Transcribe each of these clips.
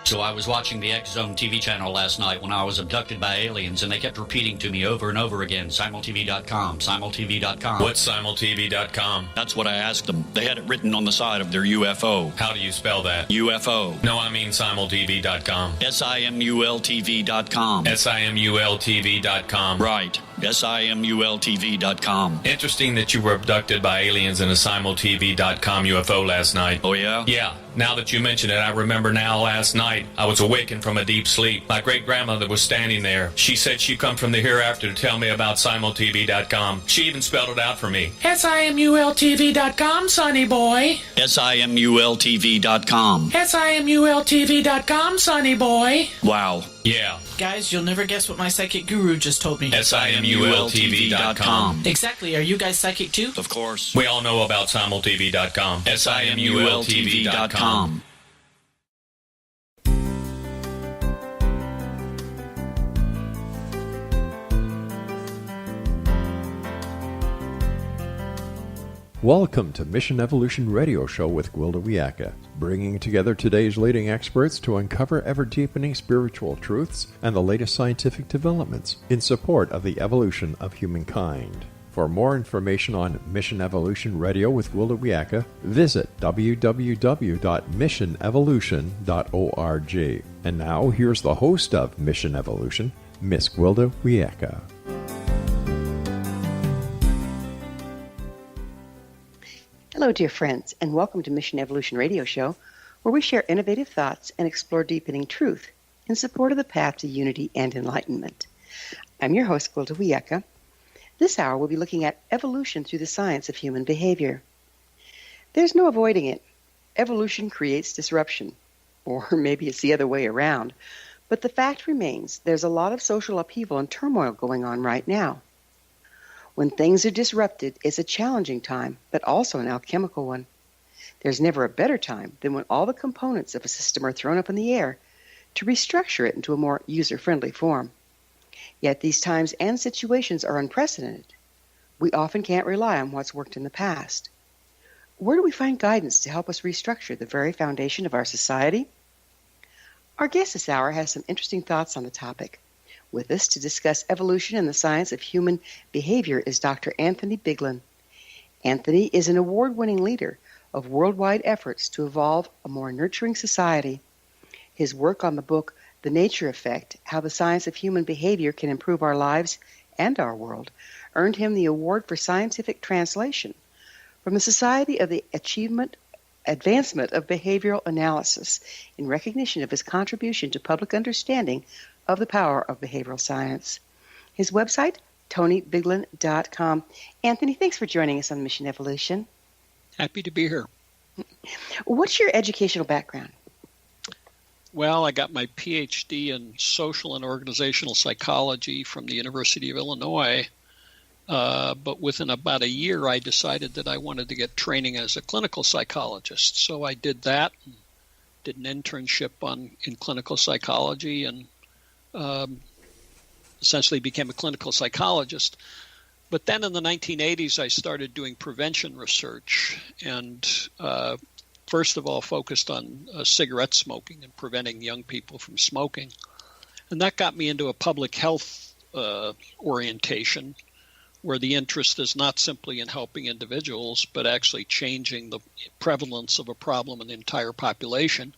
So I was watching the X Zone TV channel last night when I was abducted by aliens, and they kept repeating to me over and over again, simultv.com, simultv.com. What's simultv.com? That's what I asked them. They had it written on the side of their UFO. How do you spell that? UFO. No, I mean simultv.com. simultv.com. simultv.com. Right. simultv.com. Interesting that you were abducted by aliens in a simultv.com UFO last night. Oh, yeah? Yeah. Now that you mention it, I remember now last night I was awakened from a deep sleep. My great-grandmother was standing there. She said she'd come from the hereafter to tell me about simultv.com. She even spelled it out for me. simultv.com, sonny boy. simultv.com. simultv.com, sonny boy. Wow. Yeah. Guys, you'll never guess what my psychic guru just told me. simultv.com. Exactly. Are you guys psychic too? Of course. We all know about simultv.com. simultv.com. Welcome to Mission Evolution Radio Show with Gwilda Wiyaka, bringing together today's leading experts to uncover ever-deepening spiritual truths and the latest scientific developments in support of the evolution of humankind. For more information on Mission Evolution Radio with Gwilda Wiyaka, visit www.missionevolution.org. And now, here's the host of Mission Evolution, Miss Gwilda Wiyaka. Hello, dear friends, and welcome to Mission Evolution Radio Show, where we share innovative thoughts and explore deepening truth in support of the path to unity and enlightenment. I'm your host, Gwilda Wiyaka. This hour, we'll be looking at evolution through the science of human behavior. There's no avoiding it. Evolution creates disruption, or maybe it's the other way around. But the fact remains, there's a lot of social upheaval and turmoil going on right now. When things are disrupted, it's a challenging time, but also an alchemical one. There's never a better time than when all the components of a system are thrown up in the air to restructure it into a more user-friendly form. Yet these times and situations are unprecedented. We often can't rely on what's worked in the past. Where do we find guidance to help us restructure the very foundation of our society? Our guest this hour has some interesting thoughts on the topic. With us to discuss evolution and the science of human behavior is Dr. Anthony Biglan. Anthony is an award-winning leader of worldwide efforts to evolve a more nurturing society. His work on the book The Nature Effect, How the Science of Human Behavior Can Improve Our Lives and Our World, earned him the Award for Scientific Translation from the Society of the Advancement of Behavioral Analysis in recognition of his contribution to public understanding of the power of behavioral science. His website, TonyBiglan.com. Anthony, thanks for joining us on Mission Evolution. Happy to be here. What's your educational background? Well, I got my PhD in social and organizational psychology from the University of Illinois, but within about a year I decided that I wanted to get training as a clinical psychologist. So I did that, did an internship in clinical psychology, and essentially became a clinical psychologist. But then in the 1980s, I started doing prevention research and first of all focused on cigarette smoking and preventing young people from smoking. And that got me into a public health orientation where the interest is not simply in helping individuals, but actually changing the prevalence of a problem in the entire population.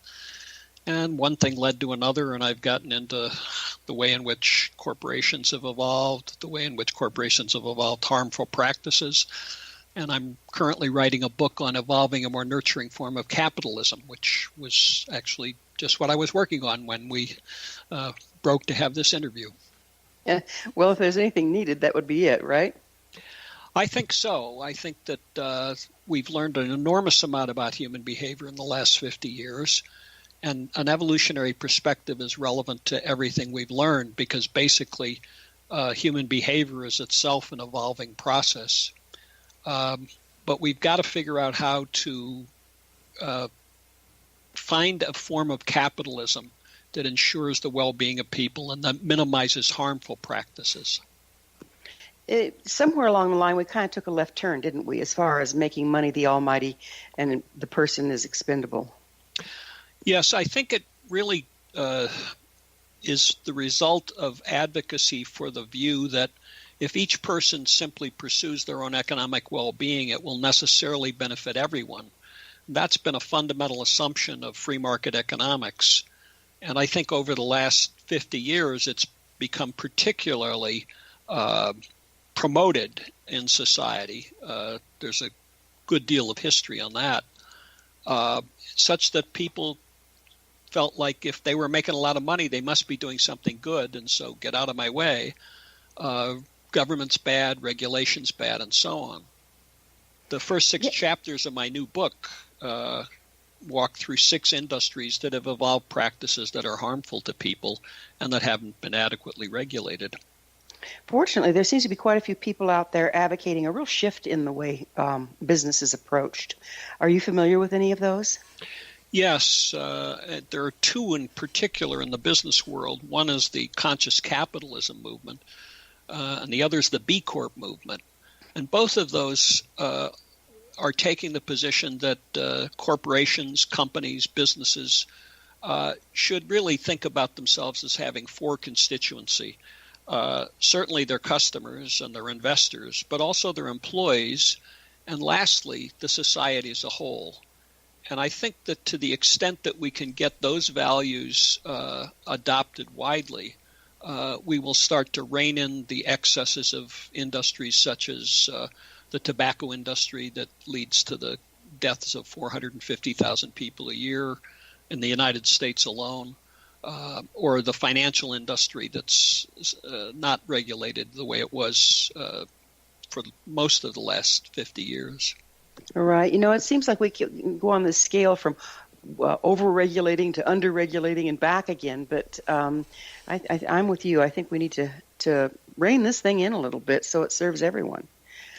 And one thing led to another, and I've gotten into the way in which corporations have evolved, the way in which corporations have evolved harmful practices. And I'm currently writing a book on evolving a more nurturing form of capitalism, which was actually just what I was working on when we broke to have this interview. Yeah. Well, if there's anything needed, that would be it, right? I think so. I think that we've learned an enormous amount about human behavior in the last 50 years. And an evolutionary perspective is relevant to everything we've learned because basically human behavior is itself an evolving process. But we've got to figure out how to find a form of capitalism that ensures the well-being of people and that minimizes harmful practices. Somewhere along the line, we kind of took a left turn, didn't we, as far as making money the almighty and the person is expendable? Yes, I think it really is the result of advocacy for the view that if each person simply pursues their own economic well-being, it will necessarily benefit everyone. That's been a fundamental assumption of free market economics. And I think over the last 50 years, it's become particularly promoted in society. There's a good deal of history on that, such that people felt like if they were making a lot of money, they must be doing something good, and so get out of my way. Government's bad, regulation's bad, and so on. The first 6 chapters of my new book walk through 6 industries that have evolved practices that are harmful to people and that haven't been adequately regulated. Fortunately, there seems to be quite a few people out there advocating a real shift in the way business is approached. Are you familiar with any of those? Yes, there are 2 in particular in the business world. One is the conscious capitalism movement, and the other is the B Corp movement. And both of those are taking the position that corporations, companies, businesses should really think about themselves as having 4 constituency. Certainly their customers and their investors, but also their employees, and lastly, the society as a whole. And I think that to the extent that we can get those values adopted widely, we will start to rein in the excesses of industries such as the tobacco industry that leads to the deaths of 450,000 people a year in the United States alone, or the financial industry that's not regulated the way it was for most of the last 50 years. Right. It seems like we can go on this scale from over-regulating to under-regulating and back again, but I'm with you. I think we need to rein this thing in a little bit so it serves everyone.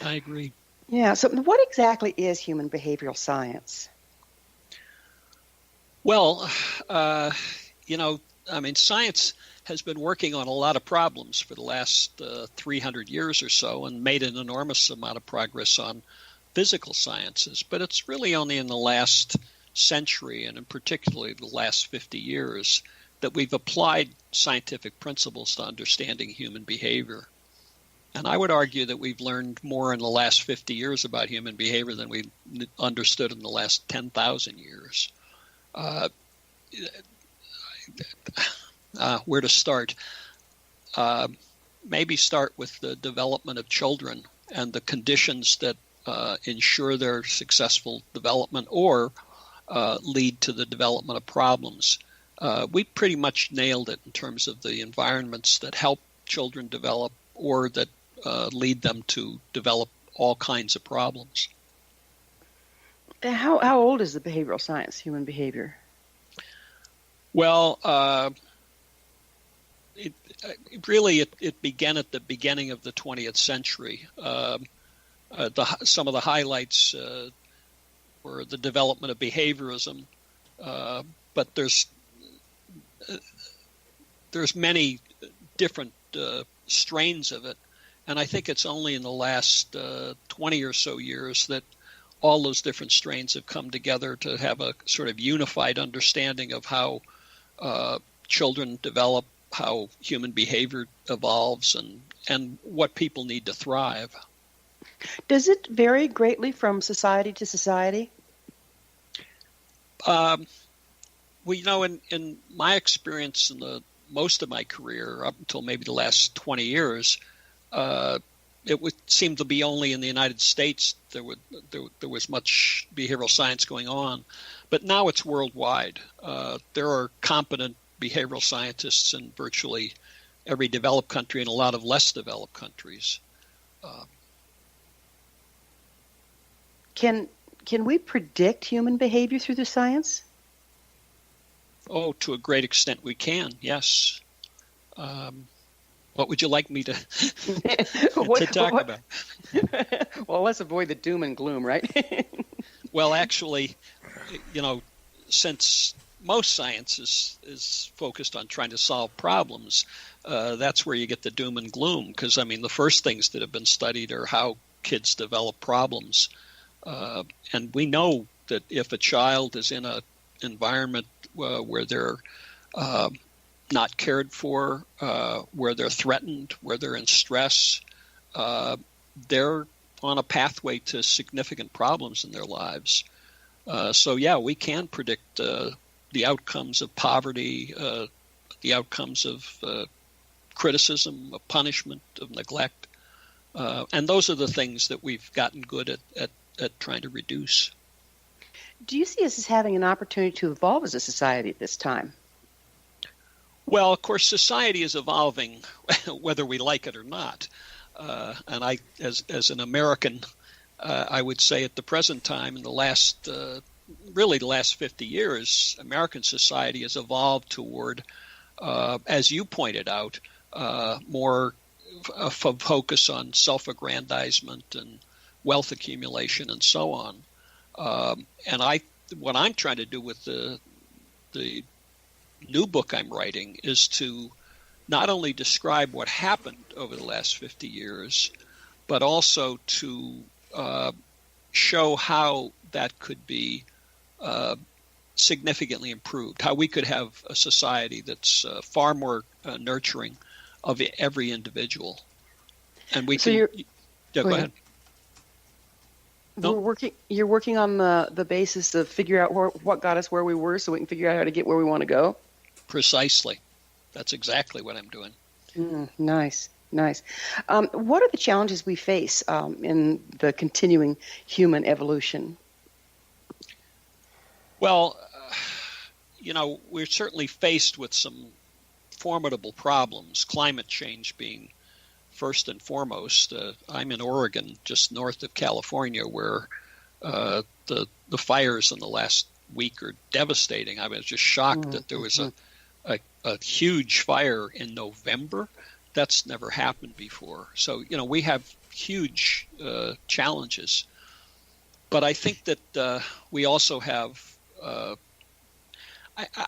I agree. Yeah. So what exactly is human behavioral science? Well, science has been working on a lot of problems for the last 300 years or so and made an enormous amount of progress on physical sciences, but it's really only in the last century, and in particular the last 50 years, that we've applied scientific principles to understanding human behavior. And I would argue that we've learned more in the last 50 years about human behavior than we understood in the last 10,000 years. Where to start? Maybe start with the development of children and the conditions that ensure their successful development or lead to the development of problems. We pretty much nailed it in terms of the environments that help children develop or that lead them to develop all kinds of problems. How old is the behavioral science, human behavior? Well, it began at the beginning of the 20th century. Some of the highlights were the development of behaviorism, but there's many different strains of it, and I think it's only in the last 20 or so years that all those different strains have come together to have a sort of unified understanding of how children develop, how human behavior evolves, and what people need to thrive. Does it vary greatly from society to society? Well, in my experience in most of my career, up until maybe the last 20 years, it would seem to be only in the United States there was much behavioral science going on. But now it's worldwide. There are competent behavioral scientists in virtually every developed country and a lot of less developed countries. Can we predict human behavior through the science? Oh, to a great extent we can, yes. What would you like me to talk about? Well, let's avoid the doom and gloom, right? Well, actually, since most science is focused on trying to solve problems, that's where you get the doom and gloom. Because, the first things that have been studied are how kids develop problems. And we know that if a child is in an environment where they're not cared for, where they're threatened, where they're in stress, they're on a pathway to significant problems in their lives. So we can predict the outcomes of poverty, the outcomes of criticism, of punishment, of neglect. And those are the things that we've gotten good at trying to reduce. Do you see us as having an opportunity to evolve as a society at this time? Well, of course, society is evolving, whether we like it or not. And I, as an American, I would say at the present time, in the last 50 years, American society has evolved toward, as you pointed out, more focus on self-aggrandizement and wealth accumulation and so on. And what I'm trying to do with the new book I'm writing is to not only describe what happened over the last 50 years, but also to show how that could be significantly improved, how we could have a society that's far more nurturing of every individual. And we so can... Go ahead. No. You're working on the basis of figure out what got us where we were so we can figure out how to get where we want to go? Precisely. That's exactly what I'm doing. Nice. What are the challenges we face in the continuing human evolution? Well, we're certainly faced with some formidable problems, climate change being first and foremost. I'm in Oregon, just north of California, where the fires in the last week are devastating. I was just shocked that there was a huge fire in November. That's never happened before. So, we have huge challenges. But I think that we also have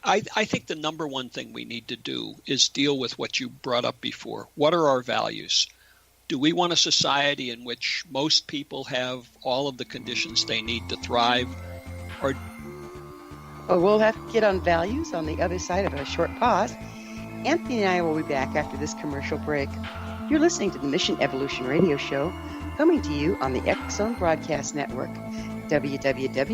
I think the number one thing we need to do is deal with what you brought up before. What are our values? Do we want a society in which most people have all of the conditions they need to thrive? Or we'll have to get on values on the other side of a short pause. Anthony and I will be back after this commercial break. You're listening to the Mission Evolution Radio Show, coming to you on the X Zone Broadcast Network, www.xzbn.net.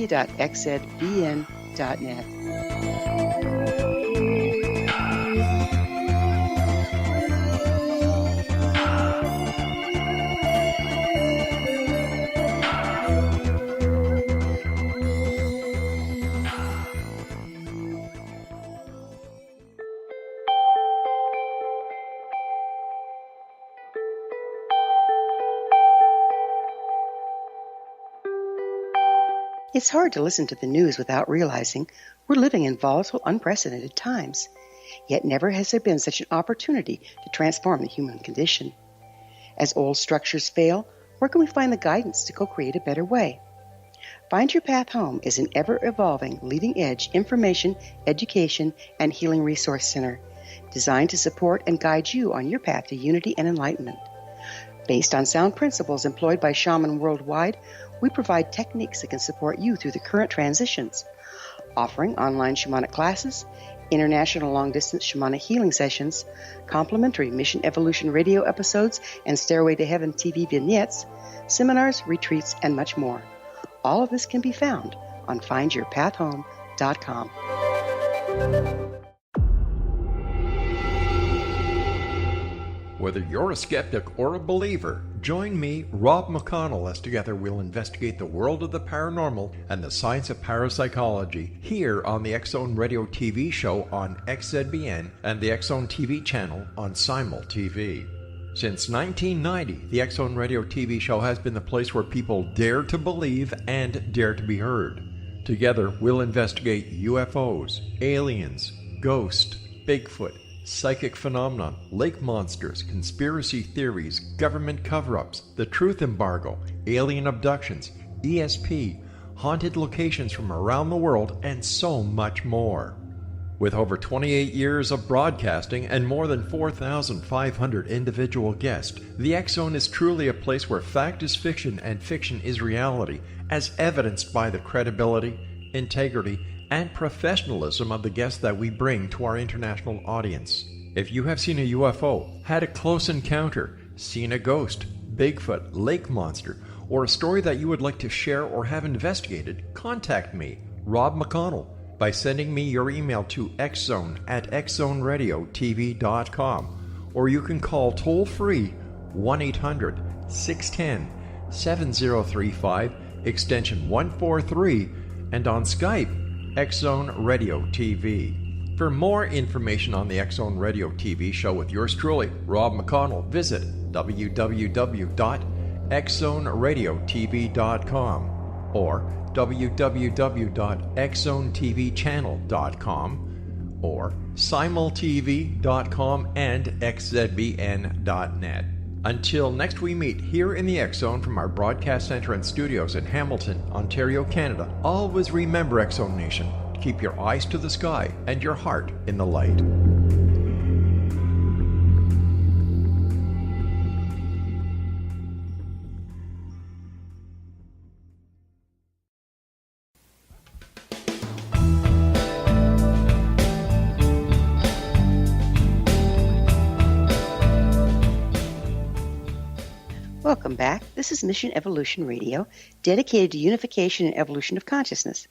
It's hard to listen to the news without realizing we're living in volatile, unprecedented times. Yet never has there been such an opportunity to transform the human condition. As old structures fail, where can we find the guidance to co-create a better way? Find Your Path Home is an ever-evolving, leading-edge information, education, and healing resource center designed to support and guide you on your path to unity and enlightenment. Based on sound principles employed by shaman worldwide, we provide techniques that can support you through the current transitions, offering online shamanic classes, international long-distance shamanic healing sessions, complimentary Mission Evolution radio episodes and Stairway to Heaven TV vignettes, seminars, retreats, and much more. All of this can be found on findyourpathhome.com. Whether you're a skeptic or a believer, join me, Rob McConnell, as together we'll investigate the world of the paranormal and the science of parapsychology here on the X Zone Radio TV show on XZBN and the X Zone TV channel on Simul TV. Since 1990, the X Zone Radio TV show has been the place where people dare to believe and dare to be heard. Together, we'll investigate UFOs, aliens, ghosts, Bigfoot, psychic phenomenon, lake monsters, conspiracy theories, government cover-ups, the truth embargo, alien abductions, ESP, haunted locations from around the world, and so much more. With over 28 years of broadcasting and more than 4,500 individual guests, the X Zone is truly a place where fact is fiction and fiction is reality, as evidenced by the credibility, integrity, and professionalism of the guests that we bring to our international audience. If you have seen a UFO, had a close encounter, seen a ghost, Bigfoot, lake monster, or a story that you would like to share or have investigated, contact me, Rob McConnell, by sending me your email to xzone@xzoneradiotv.com, or you can call toll-free 1-800-610-7035, extension 143, and on Skype, X-Zone Radio TV. For more information on the X-Zone Radio TV show with yours truly, Rob McConnell, visit www.xzoneradiotv.com or www.xzonetvchannel.com or simultv.com and xzbn.net. Until next we meet here in the X-Zone from our broadcast center and studios in Hamilton, Ontario, Canada, always remember, X-Zone Nation, keep your eyes to the sky and your heart in the light. Welcome back. This is Mission Evolution Radio, dedicated to unification and evolution of consciousness.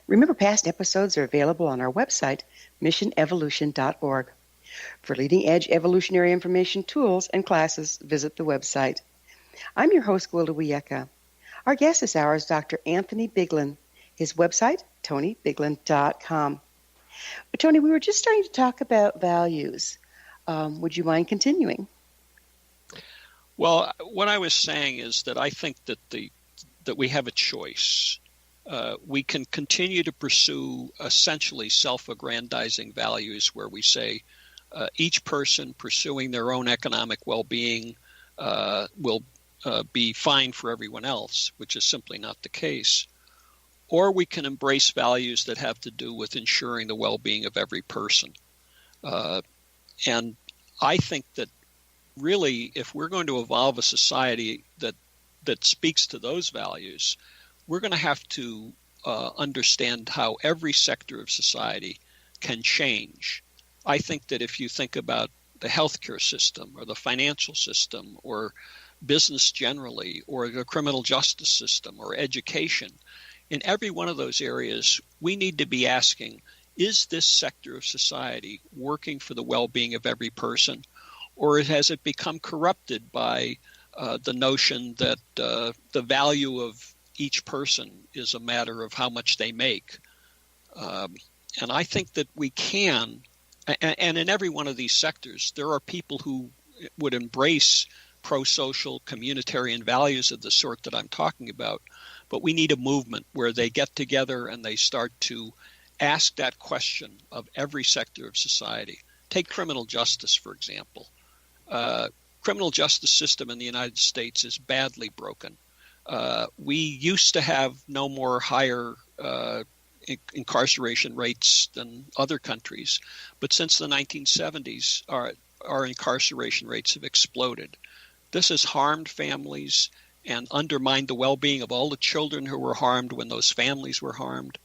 Remember, past episodes are available on our website, missionevolution.org. For leading-edge evolutionary information, tools, and classes, visit the website. I'm your host, Gwilda Wiyaka. Our guest this hour is Dr. Anthony Biglan. His website, tonybiglan.com. Tony, we were just starting to talk about values. Would you mind continuing? Well, what I was saying is that I think that that we have a choice. We can continue to pursue essentially self-aggrandizing values where we say each person pursuing their own economic well-being will be fine for everyone else, which is simply not the case. Or we can embrace values that have to do with ensuring the well-being of every person. And I think that really, if we're going to evolve a society that speaks to those values, we're going to have to understand how every sector of society can change. I think that if you think about the healthcare system or the financial system or business generally or the criminal justice system or education, in every one of those areas, we need to be asking, is this sector of society working for the well-being of every person? Or has it become corrupted by the notion that the value of each person is a matter of how much they make? And I think that we can, and in every one of these sectors, there are people who would embrace pro-social communitarian values of the sort that I'm talking about. But we need a movement where they get together and they start to ask that question of every sector of society. Take criminal justice, for example. Criminal justice system in the United States is badly broken. We used to have no more higher incarceration rates than other countries, but since the 1970s, our incarceration rates have exploded. This has harmed families and undermined the well-being of all the children who were harmed when those families were harmed.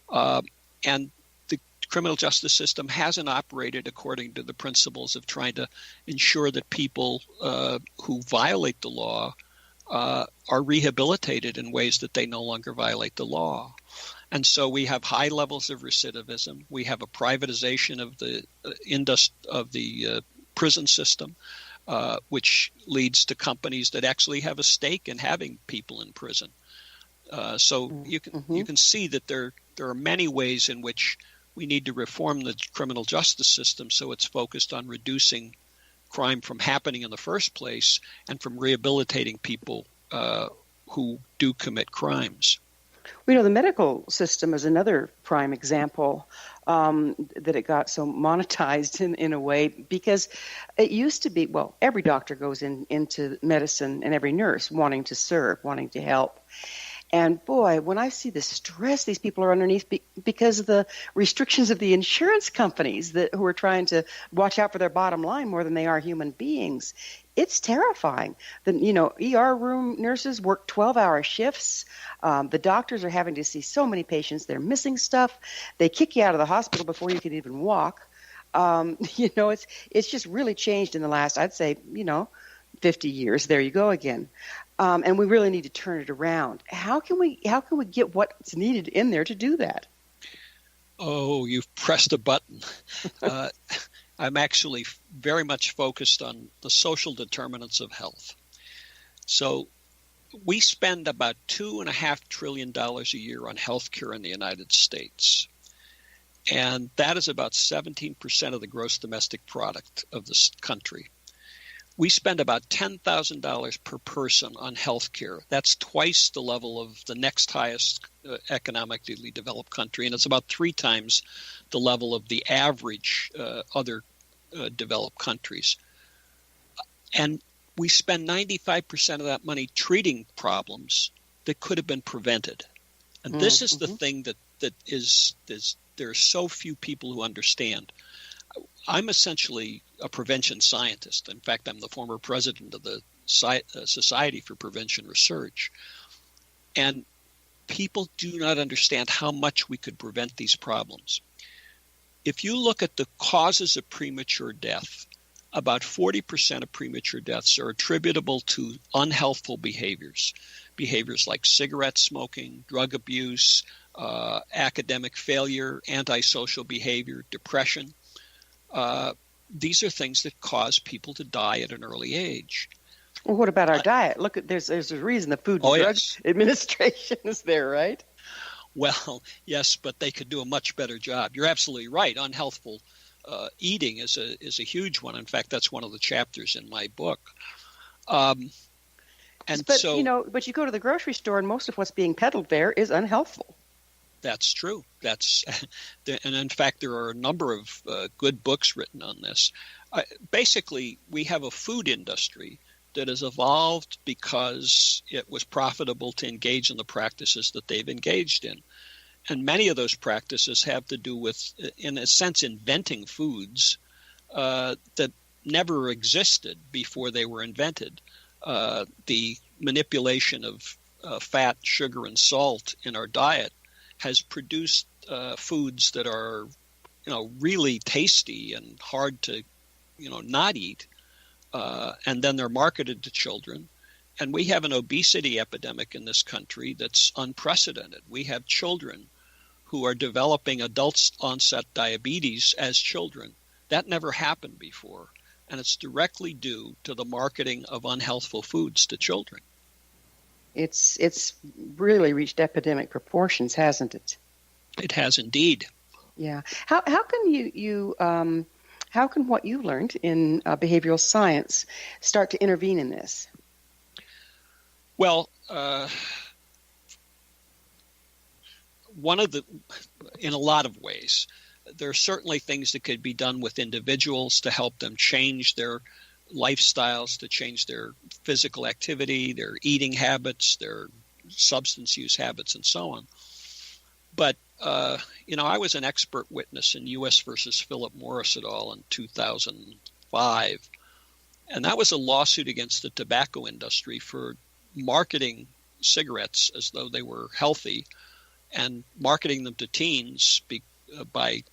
And the criminal justice system hasn't operated according to the principles of trying to ensure that people who violate the law are rehabilitated in ways that they no longer violate the law. And so we have high levels of recidivism. We have a privatization of the prison system, which leads to companies that actually have a stake in having people in prison. So you can see that there are many ways in which we need to reform the criminal justice system so it's focused on reducing crime from happening in the first place and from rehabilitating people who do commit crimes. Well, the medical system is another prime example that it got so monetized in a way, because it used to be, every doctor goes into medicine and every nurse wanting to serve, wanting to help. And boy, when I see the stress these people are underneath because of the restrictions of the insurance companies who are trying to watch out for their bottom line more than they are human beings, it's terrifying. ER room nurses work 12-hour shifts. The doctors are having to see so many patients. They're missing stuff. They kick you out of the hospital before you can even walk. It's just really changed in the last, I'd say, 50 years. There you go again. And we really need to turn it around. How can we get what's needed in there to do that? Oh, you've pressed a button. I'm actually very much focused on the social determinants of health. So we spend about $2.5 trillion a year on healthcare in the United States. And that is about 17% of the gross domestic product of this country. We spend about $10,000 per person on health care. That's twice the level of the next highest economically developed country, and it's about 3 times the level of the average other developed countries. And we spend 95% of that money treating problems that could have been prevented. And this is the thing that is there are so few people who understand. I'm essentially a prevention scientist. In fact, I'm the former president of the Society for Prevention Research. And people do not understand how much we could prevent these problems. If you look at the causes of premature death, about 40% of premature deaths are attributable to unhealthful behaviors. Behaviors like cigarette smoking, drug abuse, academic failure, antisocial behavior, depression. These are things that cause people to die at an early age. Well, what about our diet? Look, there's a reason the Food and Drug Administration is there, right? Well, yes, but they could do a much better job. You're absolutely right. Unhealthful eating is a huge one. In fact, that's one of the chapters in my book. But you go to the grocery store, and most of what's being peddled there is unhealthful. That's true. And in fact, there are a number of good books written on this. Basically, we have a food industry that has evolved because it was profitable to engage in the practices that they've engaged in. And many of those practices have to do with, in a sense, inventing foods that never existed before they were invented. The manipulation of fat, sugar, and salt in our diet has produced foods that are, really tasty and hard to, not eat. And then they're marketed to children. And we have an obesity epidemic in this country that's unprecedented. We have children who are developing adult onset diabetes as children. That never happened before. And it's directly due to the marketing of unhealthful foods to children. It's really reached epidemic proportions, hasn't it? It has indeed. Yeah. How can how can what you learned in behavioral science start to intervene in this? Well, in a lot of ways, there are certainly things that could be done with individuals to help them change their lifestyles, to change their physical activity, their eating habits, their substance use habits, and so on. But, I was an expert witness in U.S. versus Philip Morris et al. In 2005. And that was a lawsuit against the tobacco industry for marketing cigarettes as though they were healthy and marketing them to teens by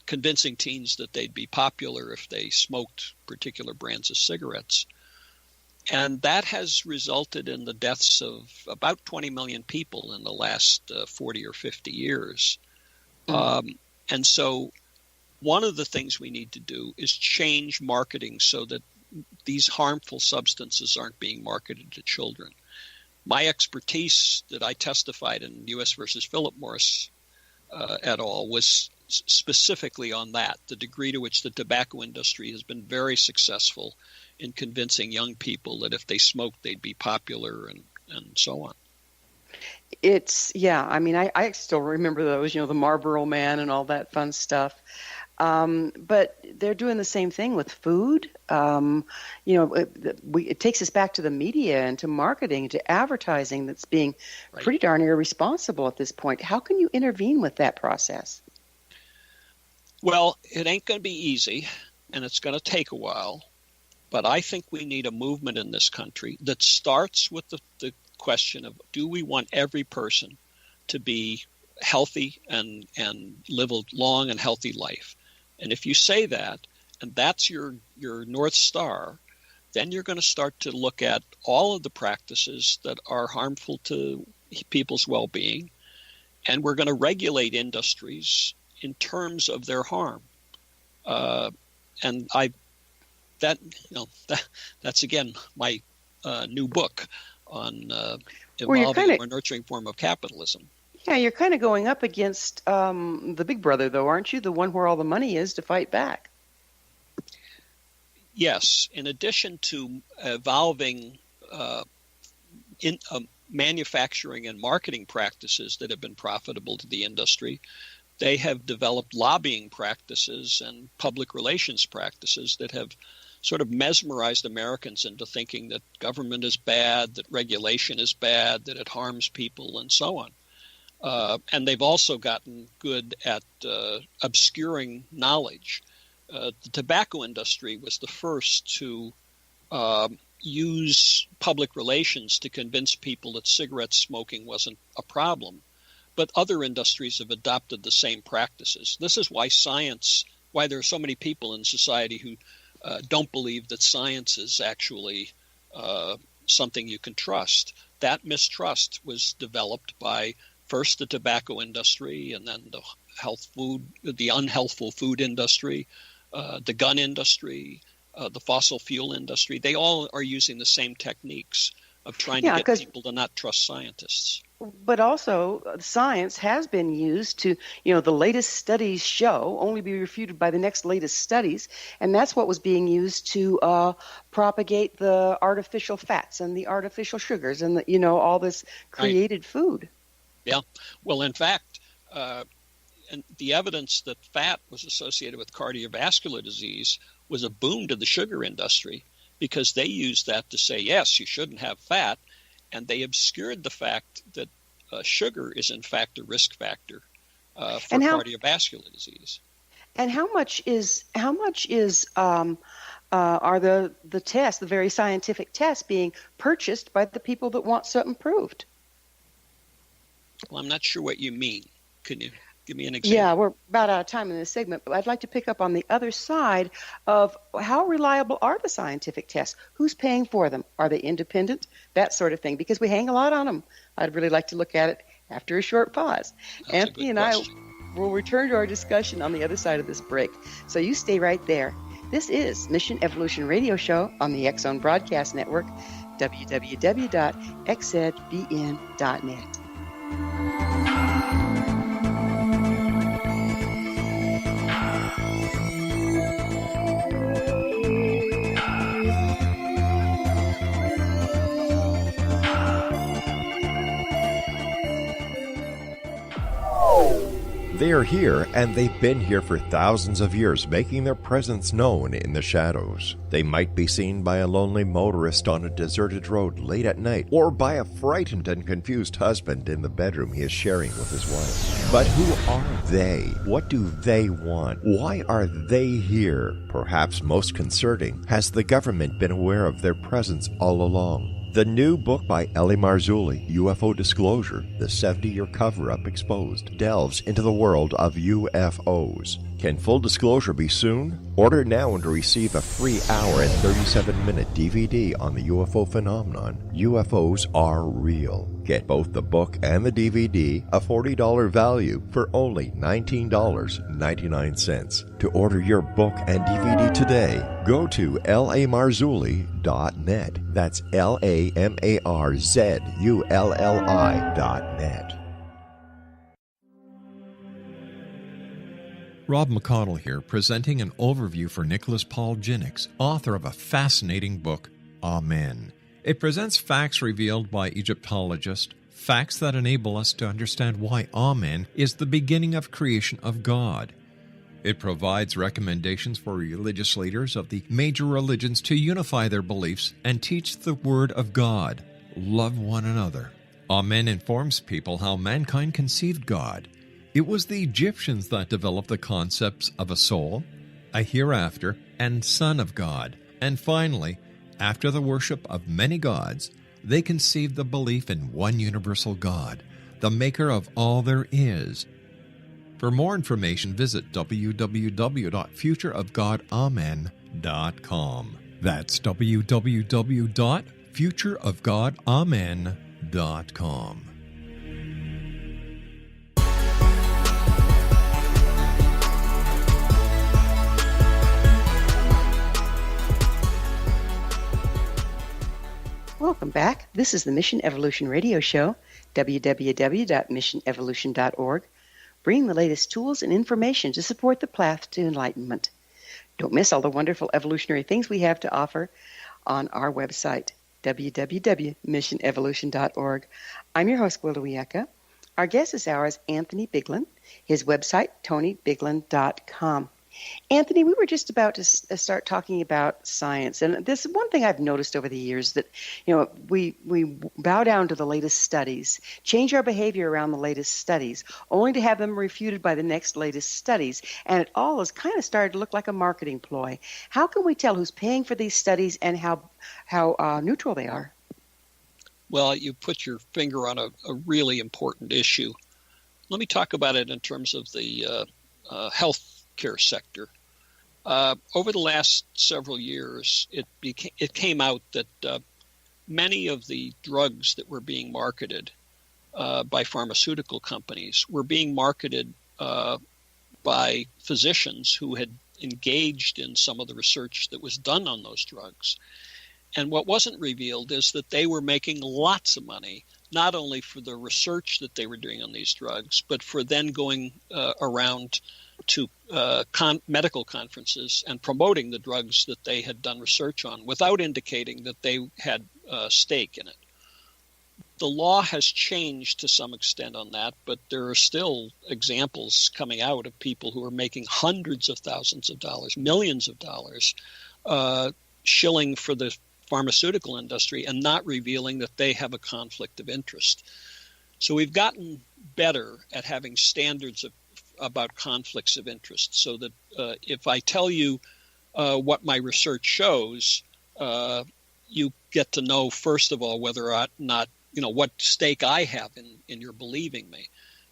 convincing teens that they'd be popular if they smoked particular brands of cigarettes. And that has resulted in the deaths of about 20 million people in the last 40 or 50 years. And so one of the things we need to do is change marketing so that these harmful substances aren't being marketed to children. My expertise that I testified in U.S. versus Philip Morris et al. Was specifically on that, the degree to which the tobacco industry has been very successful in convincing young people that if they smoked, they'd be popular and so on. I still remember those, the Marlboro Man and all that fun stuff. But they're doing the same thing with food. It takes us back to the media and to marketing, to advertising that's being pretty darn irresponsible at this point. How can you intervene with that process? Well, it ain't going to be easy, and it's going to take a while. But I think we need a movement in this country that starts with the question of, do we want every person to be healthy and live a long and healthy life? And if you say that, and that's your North Star, then you're going to start to look at all of the practices that are harmful to people's well-being, and we're going to regulate industries in terms of their harm. That's again my new book on evolving a more nurturing form of capitalism. Yeah, you're kind of going up against the big brother, though, aren't you? The one where all the money is to fight back. Yes. In addition to evolving manufacturing and marketing practices that have been profitable to the industry, they have developed lobbying practices and public relations practices that have sort of mesmerized Americans into thinking that government is bad, that regulation is bad, that it harms people, and so on. And they've also gotten good at obscuring knowledge. The tobacco industry was the first to use public relations to convince people that cigarette smoking wasn't a problem. But other industries have adopted the same practices. This is why there are so many people in society who don't believe that science is actually something you can trust. That mistrust was developed by first the tobacco industry, and then the unhealthful food industry, the gun industry, the fossil fuel industry. They all are using the same techniques of trying to get people to not trust scientists. But also, science has been used to, the latest studies show, only be refuted by the next latest studies, and that's what was being used to propagate the artificial fats and the artificial sugars and all this created food. Yeah. Well, in fact, and the evidence that fat was associated with cardiovascular disease was a boon to the sugar industry, because they used that to say, yes, you shouldn't have fat, and they obscured the fact that sugar is in fact a risk factor for cardiovascular disease. And how much are the tests, the very scientific tests, being purchased by the people that want something proved? Well, I'm not sure what you mean. Can you give me an example? Yeah, we're about out of time in this segment, but I'd like to pick up on the other side of how reliable are the scientific tests? Who's paying for them? Are they independent? That sort of thing, because we hang a lot on them. I'd really like to look at it after a short pause. That's Anthony and I will return to our discussion on the other side of this break. So you stay right there. This is Mission Evolution Radio Show on the X Zone Broadcast Network, www.xzbn.net. They are here, and they've been here for thousands of years, making their presence known in the shadows. They might be seen by a lonely motorist on a deserted road late at night, or by a frightened and confused husband in the bedroom he is sharing with his wife. But who are they? What do they want? Why are they here? Perhaps most concerning, has the government been aware of their presence all along? The new book by rel-mar, UFO Disclosure, the 70-year cover-up exposed, delves into the world of UFOs. Can full disclosure be soon? Order now and receive a free hour and 37-minute DVD on the UFO phenomenon. UFOs are real. Get both the book and the DVD, a $40 value, for only $19.99. To order your book and DVD today, go to rel-marzulli.net. That's LAMARZULLI.net. Rob McConnell here, presenting an overview for Nicholas Paul Jennings, author of a fascinating book, Amen. It presents facts revealed by Egyptologists, facts that enable us to understand why Amen is the beginning of creation of God. It provides recommendations for religious leaders of the major religions to unify their beliefs and teach the Word of God. Love one another. Amen informs people how mankind conceived God. It was the Egyptians that developed the concepts of a soul, a hereafter, and Son of God. And finally, after the worship of many gods, they conceived the belief in one universal God, the maker of all there is. For more information, visit www.futureofgodamen.com. That's www.futureofgodamen.com. Welcome back. This is the Mission Evolution Radio Show, www.missionevolution.org, bringing the latest tools and information to support the path to enlightenment. Don't miss all the wonderful evolutionary things we have to offer on our website, www.missionevolution.org. I'm your host, Gwilda Wiyaka. Our guest this hour is Anthony Biglan. His website, tonybiglan.com. Anthony, we were just about to start talking about science, and this is one thing I've noticed over the years, that we bow down to the latest studies, change our behavior around the latest studies, only to have them refuted by the next latest studies, and it all has kind of started to look like a marketing ploy. How can we tell who's paying for these studies and how neutral they are? Well, you put your finger on a really important issue. Let me talk about it in terms of the health care sector. Over the last several years, it came out that many of the drugs that were being marketed by pharmaceutical companies were being marketed by physicians who had engaged in some of the research that was done on those drugs. And what wasn't revealed is that they were making lots of money, not only for the research that they were doing on these drugs, but for then going around to medical conferences and promoting the drugs that they had done research on without indicating that they had a stake in it. The law has changed to some extent on that, but there are still examples coming out of people who are making hundreds of thousands of dollars, millions of dollars, shilling for the pharmaceutical industry and not revealing that they have a conflict of interest. So we've gotten better at having standards about conflicts of interest, so that if I tell you what my research shows, you get to know, first of all, whether or not, what stake I have in your believing me.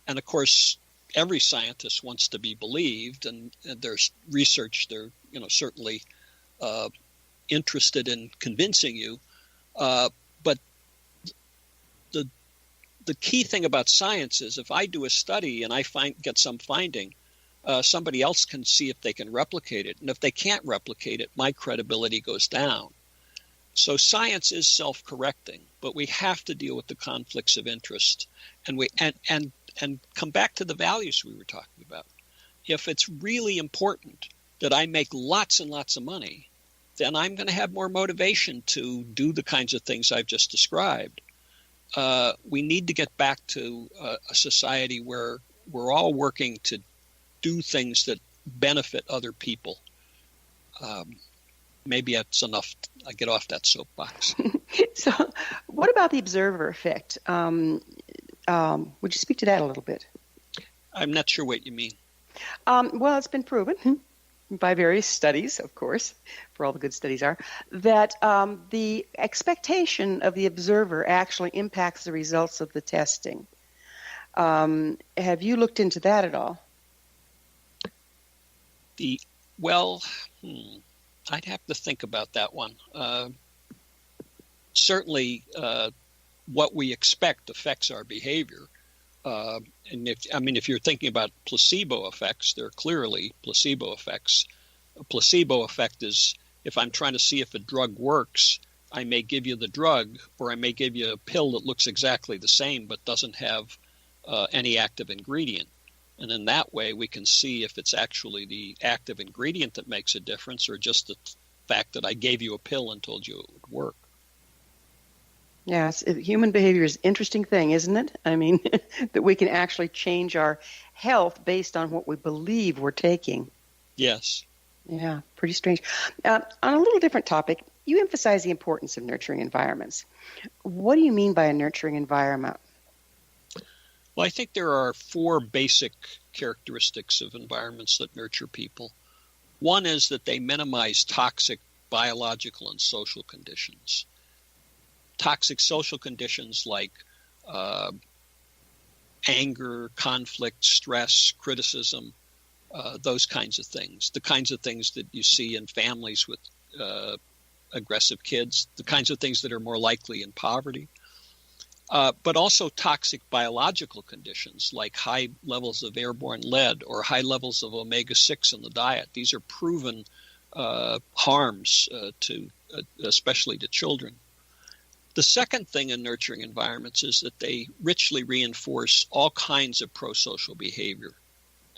And of course, every scientist wants to be believed, and there's research, they're certainly interested in convincing you. But the key thing about science is, if I do a study and I get some finding, somebody else can see if they can replicate it. And if they can't replicate it, my credibility goes down. So science is self-correcting, but we have to deal with the conflicts of interest, and come back to the values we were talking about. If it's really important that I make lots and lots of money, then I'm going to have more motivation to do the kinds of things I've just described. We need to get back to a society where we're all working to do things that benefit other people. Maybe that's enough. I get off that soapbox. So what about the observer effect? Would you speak to that a little bit? I'm not sure what you mean. Well, it's been proven by various studies, of course, for all the good studies are, that the expectation of the observer actually impacts the results of the testing. Have you looked into that at all? I'd have to think about that one. Certainly, what we expect affects our behavior. And if you're thinking about placebo effects, there are clearly placebo effects. A placebo effect is, if I'm trying to see if a drug works, I may give you the drug, or I may give you a pill that looks exactly the same but doesn't have any active ingredient. And in that way, we can see if it's actually the active ingredient that makes a difference, or just the fact that I gave you a pill and told you it would work. Yes, human behavior is an interesting thing, isn't it? I mean, that we can actually change our health based on what we believe we're taking. Yes. Yeah, pretty strange. On a little different topic, you emphasize the importance of nurturing environments. What do you mean by a nurturing environment? Well, I think there are 4 basic characteristics of environments that nurture people. One is that they minimize toxic biological and social conditions. Toxic social conditions like anger, conflict, stress, criticism, those kinds of things. The kinds of things that you see in families with aggressive kids, the kinds of things that are more likely in poverty. But also toxic biological conditions like high levels of airborne lead or high levels of omega-6 in the diet. These are proven harms especially to children. The second thing in nurturing environments is that they richly reinforce all kinds of pro-social behavior.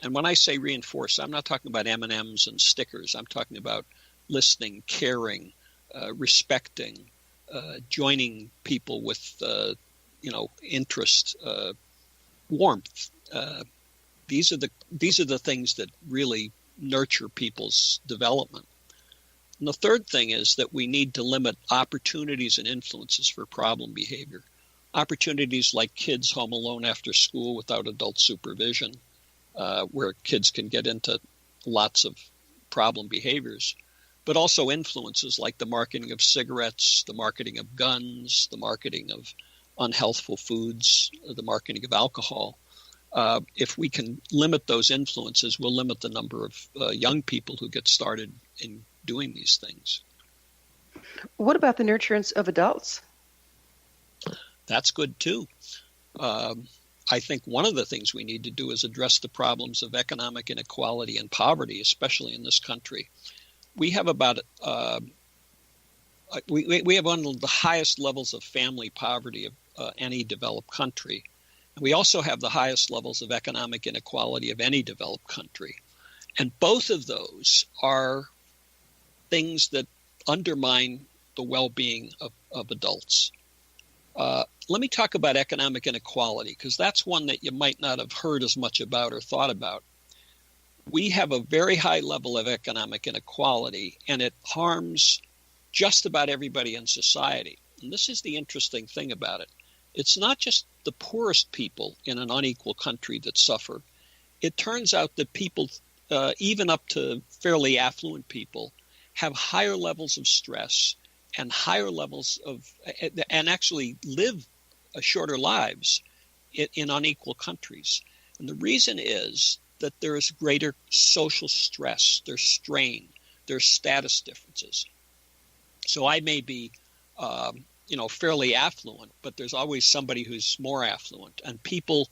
And when I say reinforce, I'm not talking about M&Ms and stickers. I'm talking about listening, caring, respecting, joining people with interest, warmth. These are the things that really nurture people's development. And the third thing is that we need to limit opportunities and influences for problem behavior. Opportunities like kids home alone after school without adult supervision, where kids can get into lots of problem behaviors, but also influences like the marketing of cigarettes, the marketing of guns, the marketing of unhealthful foods, the marketing of alcohol. If we can limit those influences, we'll limit the number of young people who get started in doing these things. What about the nurturance of adults? That's good too. I think one of the things we need to do is address the problems of economic inequality and poverty, especially in this country. We have about we have one of the highest levels of family poverty of any developed country. We also have the highest levels of economic inequality of any developed country. And both of those are things that undermine the well-being of adults. Let me talk about economic inequality, because that's one that you might not have heard as much about or thought about. We have a very high level of economic inequality, and it harms just about everybody in society. And this is the interesting thing about it. It's not just the poorest people in an unequal country that suffer. It turns out that people, even up to fairly affluent people, have higher levels of stress and higher levels of, and actually live shorter lives in unequal countries. And the reason is that there is greater social stress, there's strain, there's status differences. So I may be, fairly affluent, but there's always somebody who's more affluent, and people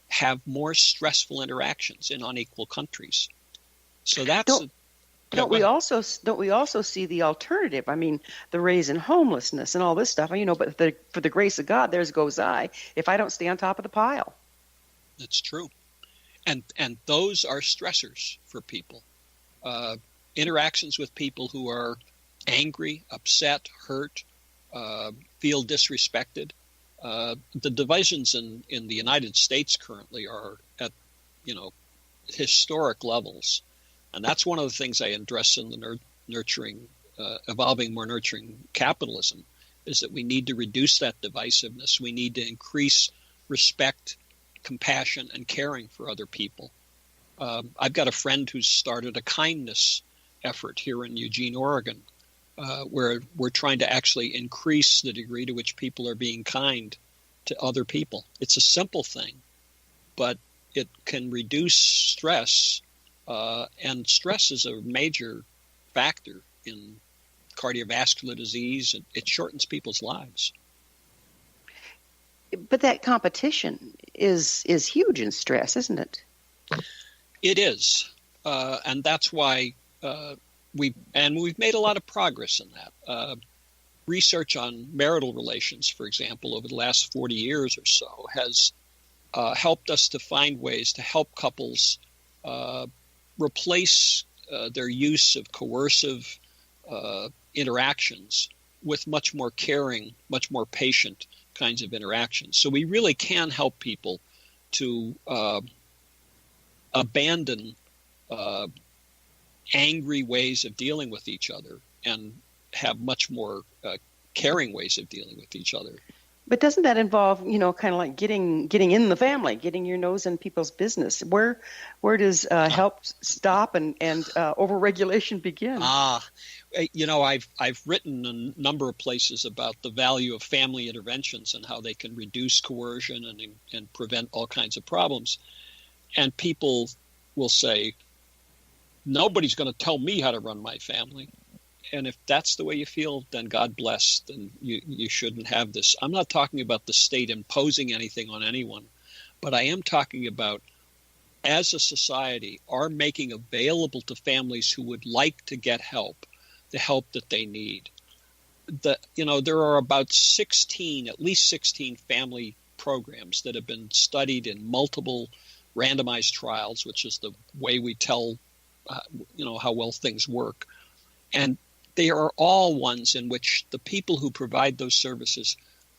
have more stressful interactions in unequal countries. So that's. Don't we also see the alternative? I mean, the raise in homelessness and all this stuff. But for the grace of God, there's goes I. If I don't stay on top of the pile. That's true, and those are stressors for people. Interactions with people who are angry, upset, hurt, feel disrespected. The divisions in the United States currently are at historic levels. And that's one of the things I address in the evolving more nurturing capitalism, is that we need to reduce that divisiveness. We need to increase respect, compassion, and caring for other people. I've got a friend who's started a kindness effort here in Eugene, Oregon, where we're trying to actually increase the degree to which people are being kind to other people. It's a simple thing, but it can reduce stress. And stress is a major factor in cardiovascular disease. It shortens people's lives. But that competition is huge in stress, isn't it? It is. And that's why we've made a lot of progress in that. Research on marital relations, for example, over the last 40 years or so has helped us to find ways to help couples replace their use of coercive interactions with much more caring, much more patient kinds of interactions. So we really can help people to abandon angry ways of dealing with each other and have much more caring ways of dealing with each other. But doesn't that involve, kind of like getting in the family, getting your nose in people's business? Where does help stop and overregulation begin? I've written a number of places about the value of family interventions and how they can reduce coercion and prevent all kinds of problems. And people will say, nobody's going to tell me how to run my family. And if that's the way you feel, then God bless, then you shouldn't have this. I'm not talking about the state imposing anything on anyone, but I am talking about, as a society, our making available to families who would like to get help, the help that they need. There are about at least 16 family programs that have been studied in multiple randomized trials, which is the way we tell, how well things work. And they are all ones in which the people who provide those services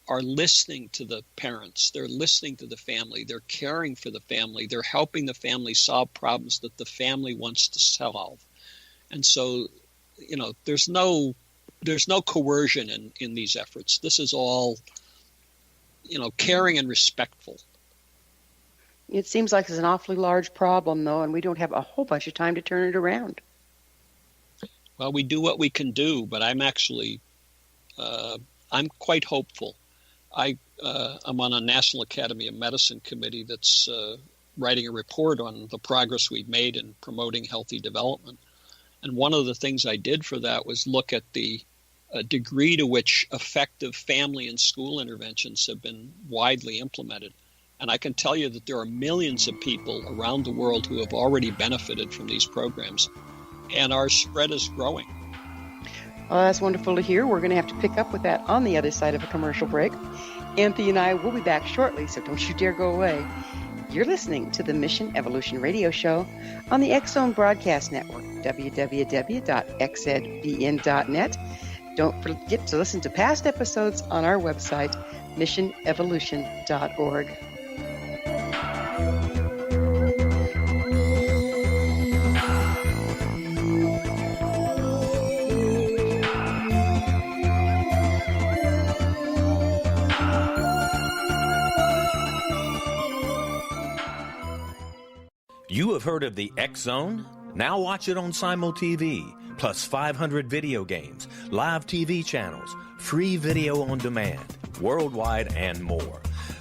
are listening to the parents. They're listening to the family. They're caring for the family. They're helping the family solve problems that the family wants to solve. And so, there's no coercion in these efforts. This is all, caring and respectful. It seems like it's an awfully large problem, though, and we don't have a whole bunch of time to turn it around. Well, we do what we can do, but I'm actually, I'm quite hopeful. I'm on a National Academy of Medicine committee that's writing a report on the progress we've made in promoting healthy development. And one of the things I did for that was look at the degree to which effective family and school interventions have been widely implemented. And I can tell you that there are millions of people around the world who have already benefited from these programs. And our spread is growing. Well, that's wonderful to hear. We're going to have to pick up with that on the other side of a commercial break. Anthony and I will be back shortly, so don't you dare go away. You're listening to the Mission Evolution Radio Show on the X-Zone Broadcast Network, www.xzbn.net. Don't forget to listen to past episodes on our website, missionevolution.org. You have heard of the X-Zone? Now watch it on Simul TV, plus 500 video games, live TV channels, free video on demand, worldwide, and more.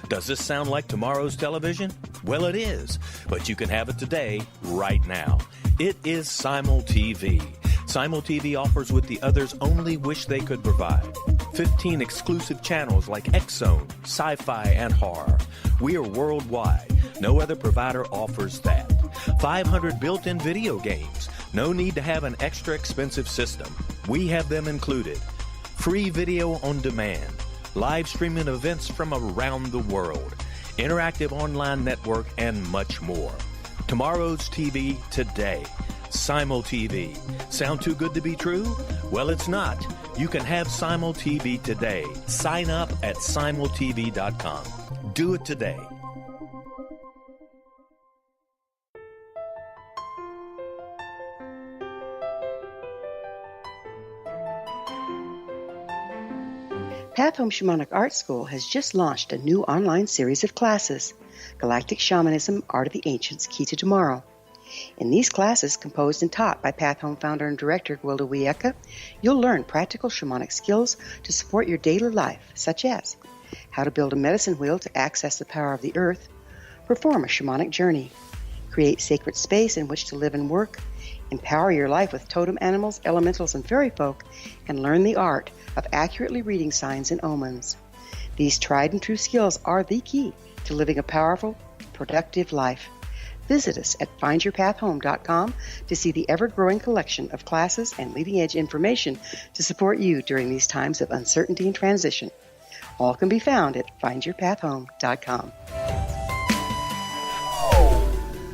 Does this sound like tomorrow's television? Well, it is, but you can have it today, right now. It is Simul TV. Simul TV offers what the others only wish they could provide. 15 exclusive channels like X-Zone, Sci-Fi, and Horror. We are worldwide. No other provider offers that. 500 built-in video games. No need to have an extra expensive system. We have them included. Free video on demand. Live streaming events from around the world. Interactive online network, and much more. Tomorrow's TV today. Simul TV. Sound too good to be true? Well, it's not. You can have Simul TV today. Sign up at simultv.com. Do it today. Path Home Shamanic Art School has just launched a new online series of classes, Galactic Shamanism, Art of the Ancients, Key to Tomorrow. In these classes, composed and taught by Path Home founder and director Gwilda Wiyaka, you'll learn practical shamanic skills to support your daily life, such as how to build a medicine wheel to access the power of the earth, perform a shamanic journey, create sacred space in which to live and work, empower your life with totem animals, elementals, and fairy folk, and learn the art of accurately reading signs and omens. These tried and true skills are the key to living a powerful, productive life. Visit us at findyourpathhome.com to see the ever-growing collection of classes and leading-edge information to support you during these times of uncertainty and transition. All can be found at findyourpathhome.com.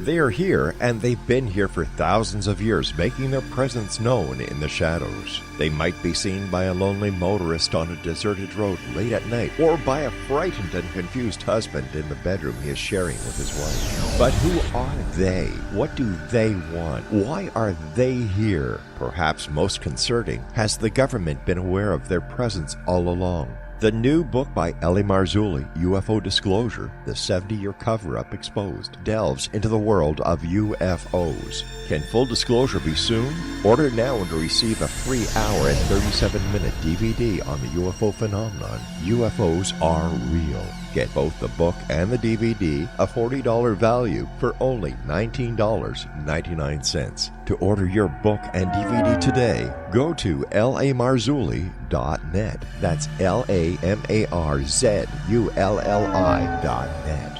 They are here, and they've been here for thousands of years, making their presence known in the shadows. They might be seen by a lonely motorist on a deserted road late at night, or by a frightened and confused husband in the bedroom he is sharing with his wife. But who are they? What do they want? Why are they here? Perhaps most concerning, has the government been aware of their presence all along? The new book by rel-mar, UFO Disclosure, the 70-year cover-up exposed, delves into the world of UFOs. Can full disclosure be soon? Order now and receive a free hour and 37-minute DVD on the UFO phenomenon. UFOs are real. Get both the book and the DVD, a $40 value, for only $19.99. To order your book and DVD today, go to rel-marzulli.net. That's LAMARZULLI.net.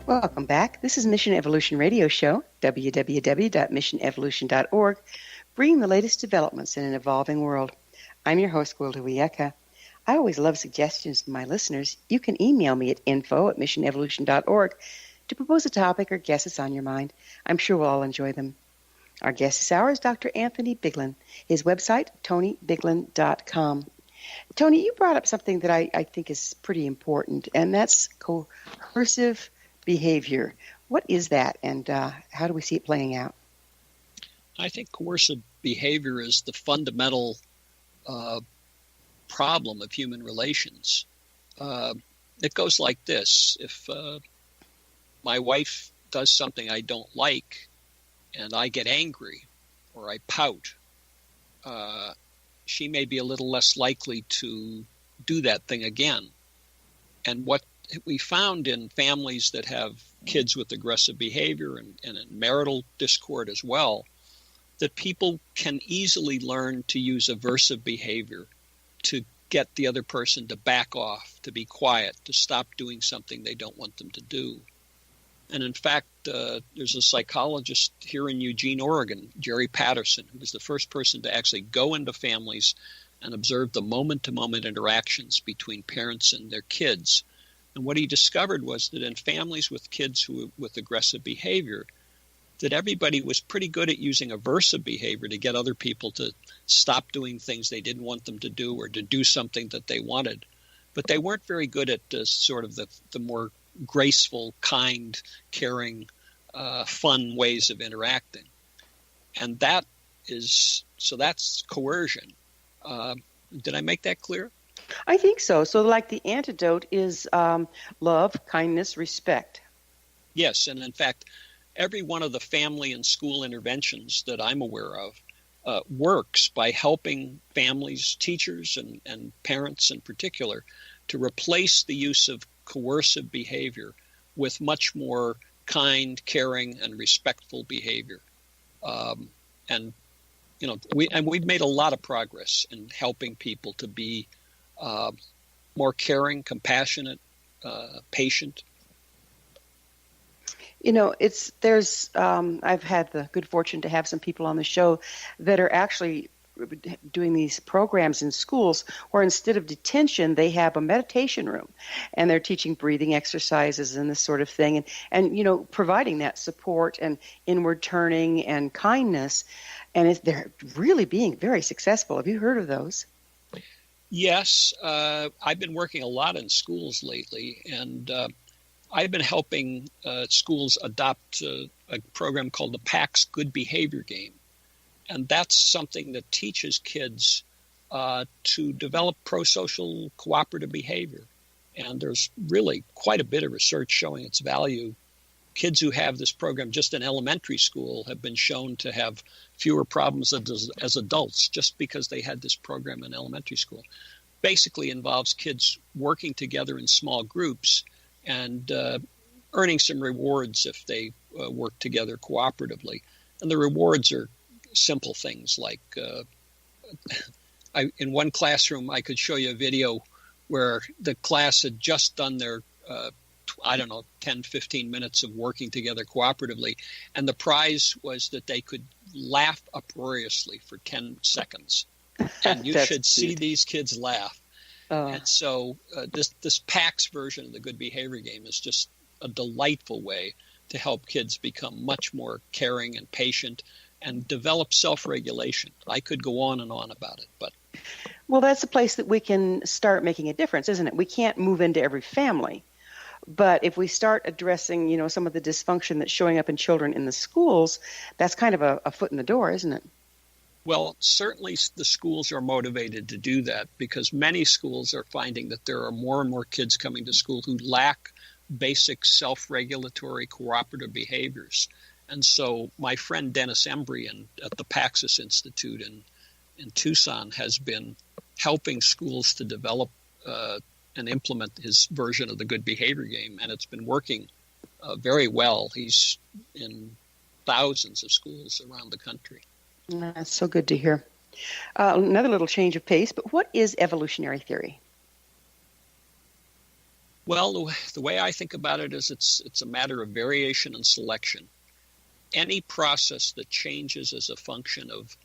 Welcome back. This is Mission Evolution Radio Show, www.missionevolution.org, bringing the latest developments in an evolving world. I'm your host, Gwilda Wiyaka. I always love suggestions from my listeners. You can email me at info@missionevolution.org to propose a topic or guest that's on your mind. I'm sure we'll all enjoy them. Our guest this hour is Dr. Anthony Biglan. His website, TonyBiglan.com. Tony, you brought up something that I think is pretty important, and that's coercive behavior. What is that, and how do we see it playing out? I think coercive behavior is the fundamental problem of human relations. It goes like this. If my wife does something I don't like and I get angry or I pout, she may be a little less likely to do that thing again. And what we found in families that have kids with aggressive behavior and in marital discord as well, that people can easily learn to use aversive behavior to get the other person to back off, to be quiet, to stop doing something they don't want them to do. And in fact, there's a psychologist here in Eugene, Oregon, Jerry Patterson, who was the first person to actually go into families and observe the moment-to-moment interactions between parents and their kids. And what he discovered was that in families with kids with aggressive behavior, that everybody was pretty good at using aversive behavior to get other people to stop doing things they didn't want them to do or to do something that they wanted. But they weren't very good at sort of the more graceful, kind, caring, fun ways of interacting. And that's coercion. Did I make that clear? I think so. So like the antidote is love, kindness, respect. Yes, and in fact, every one of the family and school interventions that I'm aware of works by helping families, teachers, and parents in particular to replace the use of coercive behavior with much more kind, caring, and respectful behavior. We've made a lot of progress in helping people to be more caring, compassionate, patient. You know, I've had the good fortune to have some people on the show that are actually doing these programs in schools where instead of detention, they have a meditation room and they're teaching breathing exercises and this sort of thing. And providing that support and inward turning and kindness. And they're really being very successful. Have you heard of those? Yes. I've been working a lot in schools lately, and I've been helping schools adopt a program called the PACS Good Behavior Game. And that's something that teaches kids to develop pro-social cooperative behavior. And there's really quite a bit of research showing its value. Kids who have this program just in elementary school have been shown to have fewer problems as adults just because they had this program in elementary school. Basically involves kids working together in small groups and earning some rewards if they work together cooperatively. And the rewards are simple things like in one classroom, I could show you a video where the class had just done their 10, 15 minutes of working together cooperatively. And the prize was that they could laugh uproariously for 10 seconds. And you should see these kids laugh. And so this PAX version of the good behavior game is just a delightful way to help kids become much more caring and patient and develop self-regulation. I could go on and on about it, but... Well, that's a place that we can start making a difference, isn't it? We can't move into every family. But if we start addressing, some of the dysfunction that's showing up in children in the schools, that's kind of a foot in the door, isn't it? Well, certainly the schools are motivated to do that because many schools are finding that there are more and more kids coming to school who lack basic self-regulatory cooperative behaviors. And so my friend Dennis Embry at the Paxis Institute in Tucson has been helping schools to develop and implement his version of the good behavior game, and it's been working very well. He's in thousands of schools around the country. That's so good to hear. Another little change of pace, but what is evolutionary theory? Well, the way I think about it is it's a matter of variation and selection. Any process that changes as a function of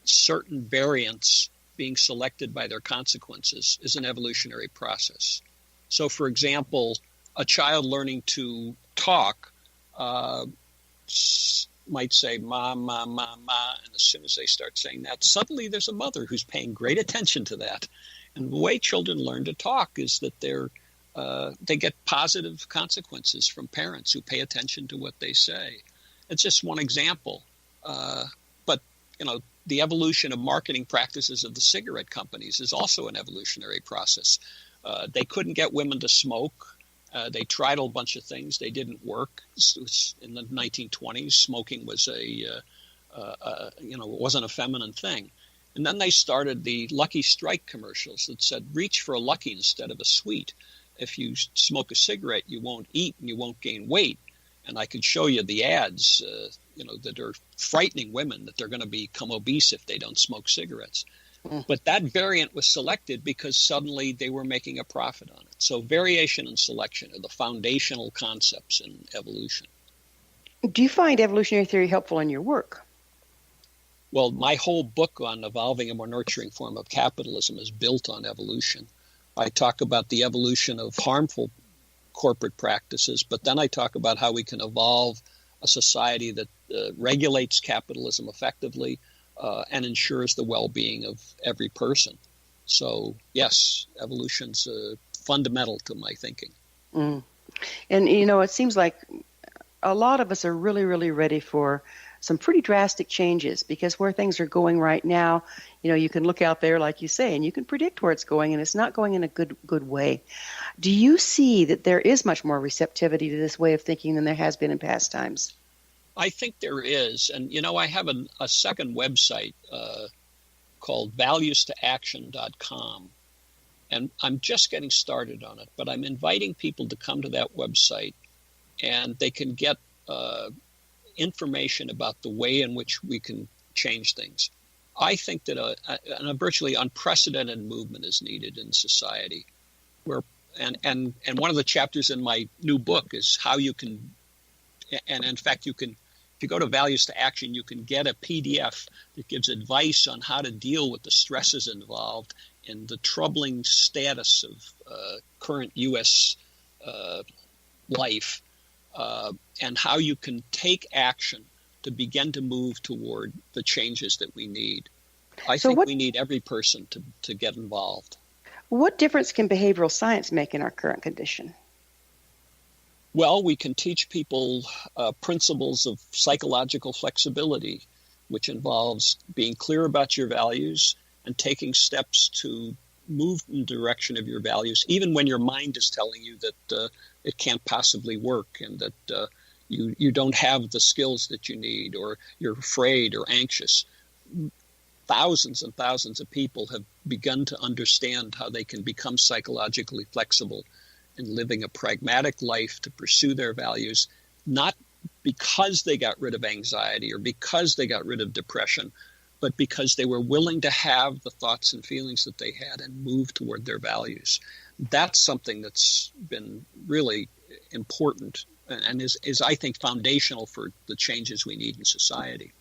certain variants being selected by their consequences is an evolutionary process. So, for example, a child learning to talk might say ma, ma, ma, ma, and as soon as they start saying that, suddenly there's a mother who's paying great attention to that. And the way children learn to talk is that they get positive consequences from parents who pay attention to what they say. It's just one example. But, the evolution of marketing practices of the cigarette companies is also an evolutionary process. They couldn't get women to smoke. They tried a bunch of things. They didn't work. In the 1920s, smoking was it wasn't a feminine thing. And then they started the Lucky Strike commercials that said, reach for a Lucky instead of a sweet. If you smoke a cigarette, you won't eat and you won't gain weight. And I could show you the ads, that are frightening women that they're going to become obese if they don't smoke cigarettes. But that variant was selected because suddenly they were making a profit on it. So variation and selection are the foundational concepts in evolution. Do you find evolutionary theory helpful in your work? Well, my whole book on evolving a more nurturing form of capitalism is built on evolution. I talk about the evolution of harmful corporate practices, but then I talk about how we can evolve a society that regulates capitalism effectively and ensures the well-being of every person. So, yes, evolution's fundamental to my thinking. And, it seems like a lot of us are really, really ready for some pretty drastic changes because where things are going right now, you can look out there, like you say, and you can predict where it's going, and it's not going in a good way. Do you see that there is much more receptivity to this way of thinking than there has been in past times? I think there is. And, I have a second website called values2action.com. And I'm just getting started on it, but I'm inviting people to come to that website and they can get information about the way in which we can change things. I think that a virtually unprecedented movement is needed in society. And one of the chapters in my new book is how you can, and in fact, if you go to Values to Action, you can get a PDF that gives advice on how to deal with the stresses involved in the troubling status of current U.S. life, and how you can take action to begin to move toward the changes that we need. I think we need every person to get involved. What difference can behavioral science make in our current condition? Well, we can teach people principles of psychological flexibility, which involves being clear about your values and taking steps to move in the direction of your values, even when your mind is telling you that it can't possibly work and that you don't have the skills that you need, or you're afraid or anxious. Thousands and thousands of people have begun to understand how they can become psychologically flexible in living a pragmatic life to pursue their values, not because they got rid of anxiety or because they got rid of depression, but because they were willing to have the thoughts and feelings that they had and move toward their values. That's something that's been really important and is I think, foundational for the changes we need in society.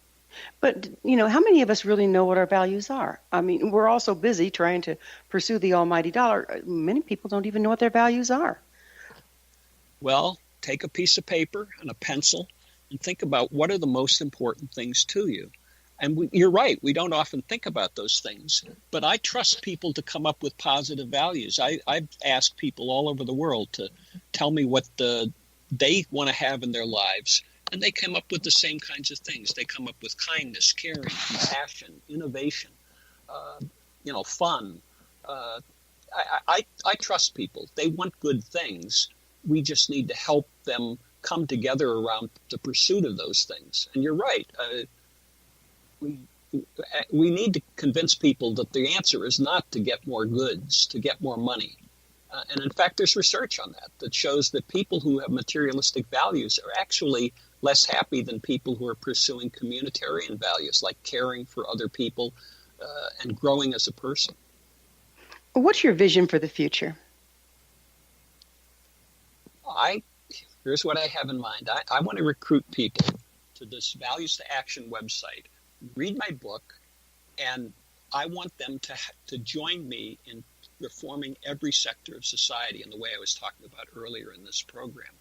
But, how many of us really know what our values are? I mean, we're all so busy trying to pursue the almighty dollar. Many people don't even know what their values are. Well, take a piece of paper and a pencil and think about what are the most important things to you. And you're right, we don't often think about those things. But I trust people to come up with positive values. I've asked people all over the world to tell me what they want to have in their lives. And they come up with the same kinds of things. They come up with kindness, caring, compassion, innovation, fun. I trust people. They want good things. We just need to help them come together around the pursuit of those things. And you're right. We need to convince people that the answer is not to get more goods, to get more money. And in fact, there's research on that shows that people who have materialistic values are actually less happy than people who are pursuing communitarian values like caring for other people and growing as a person. What's your vision for the future? Here's what I have in mind. I want to recruit people to this Values to Action website, read my book, and I want them to join me in reforming every sector of society in the way I was talking about earlier in this program.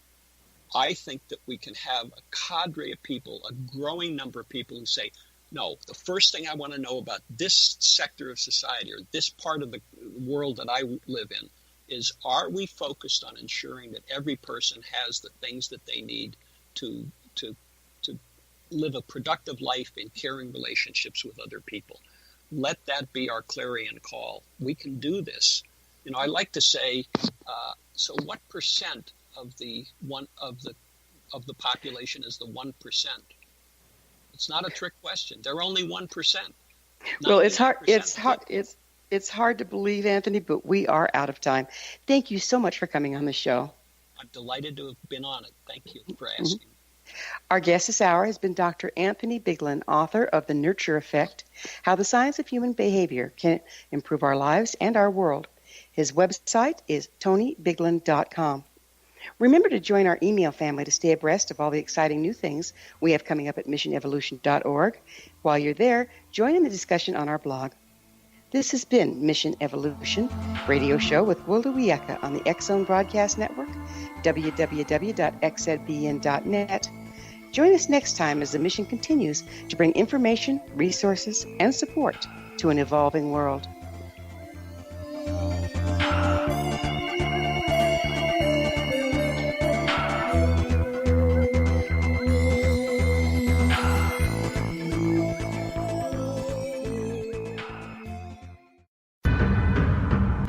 I think that we can have a cadre of people, a growing number of people who say, no, the first thing I want to know about this sector of society or this part of the world that I live in is, are we focused on ensuring that every person has the things that they need to live a productive life in caring relationships with other people? Let that be our clarion call. We can do this. I like to say, so what percent of the population is the 1%? It's not a trick question. They're only 1%. Well, it's hard. It's hard to believe, Anthony, but we are out of time. Thank you so much for coming on the show. I'm delighted to have been on it. Thank you for asking. Mm-hmm. Our guest this hour has been Dr. Anthony Biglan, author of The Nurture Effect: How the Science of Human Behavior Can Improve Our Lives and Our World. His website is tonybiglan.com. Remember to join our email family to stay abreast of all the exciting new things we have coming up at missionevolution.org. While you're there, join in the discussion on our blog. This has been Mission Evolution radio show with Wilda Wieka on the X-Zone Broadcast Network, www.xzbn.net. Join us next time as the mission continues to bring information, resources, and support to an evolving world.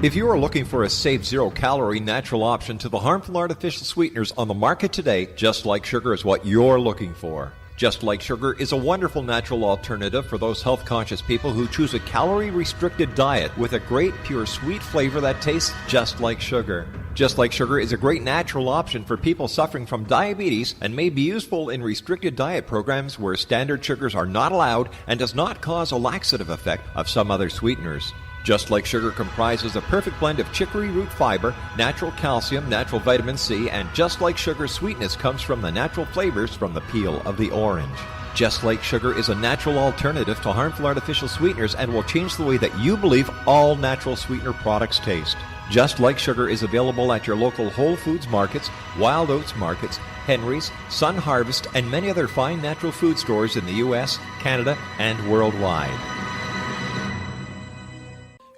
If you are looking for a safe, zero-calorie natural option to the harmful artificial sweeteners on the market today, Just Like Sugar is what you're looking for. Just Like Sugar is a wonderful natural alternative for those health-conscious people who choose a calorie-restricted diet with a great, pure, sweet flavor that tastes just like sugar. Just Like Sugar is a great natural option for people suffering from diabetes and may be useful in restricted diet programs where standard sugars are not allowed and does not cause a laxative effect of some other sweeteners. Just Like Sugar comprises a perfect blend of chicory root fiber, natural calcium, natural vitamin C, and Just Like Sugar's sweetness comes from the natural flavors from the peel of the orange. Just Like Sugar is a natural alternative to harmful artificial sweeteners and will change the way that you believe all natural sweetener products taste. Just Like Sugar is available at your local Whole Foods markets, Wild Oats markets, Henry's, Sun Harvest, and many other fine natural food stores in the U.S., Canada, and worldwide.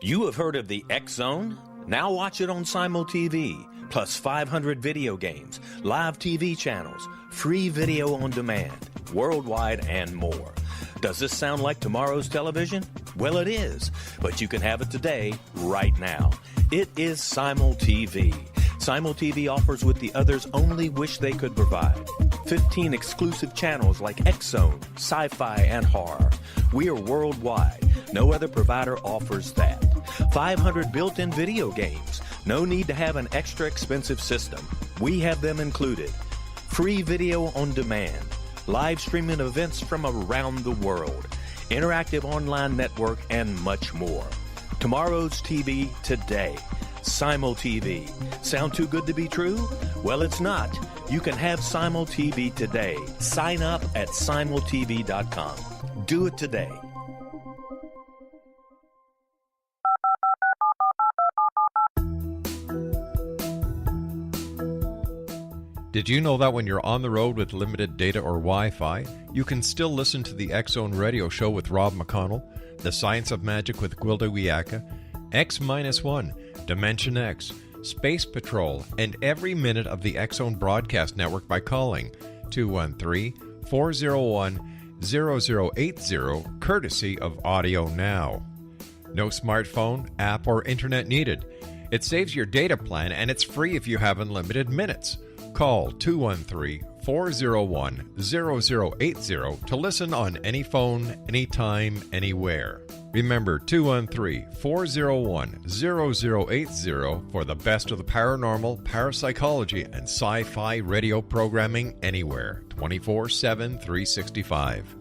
You have heard of the X-Zone? Now watch it on Simul TV, plus 500 video games, live TV channels, free video on demand, worldwide, and more. Does this sound like tomorrow's television? Well, it is, but you can have it today, right now. It is Simul TV. Simul TV offers what the others only wish they could provide. 15 exclusive channels like X-Zone, Sci-Fi, and Horror. We are worldwide. No other provider offers that. 500 built-in video games. No need to have an extra expensive system. We have them included. Free video on demand. Live streaming events from around the world. Interactive online network and much more. Tomorrow's TV today. Simul TV. Sound too good to be true? Well, it's not. You can have Simul TV today. Sign up at simultv.com. Do it today. Did you know that when you're on the road with limited data or Wi-Fi, you can still listen to the X-Zone Radio Show with Rob McConnell, The Science of Magic with Gwilda Wiyaka, X-1, Dimension X, Space Patrol, and every minute of the X-Zone Broadcast Network by calling 213-401-0080, courtesy of Audio Now. No smartphone, app, or internet needed. It saves your data plan, and it's free if you have unlimited minutes. Call 213-401-0080 to listen on any phone, anytime, anywhere. Remember 213-401-0080 for the best of the paranormal, parapsychology, and sci-fi radio programming anywhere, 24/7, 365.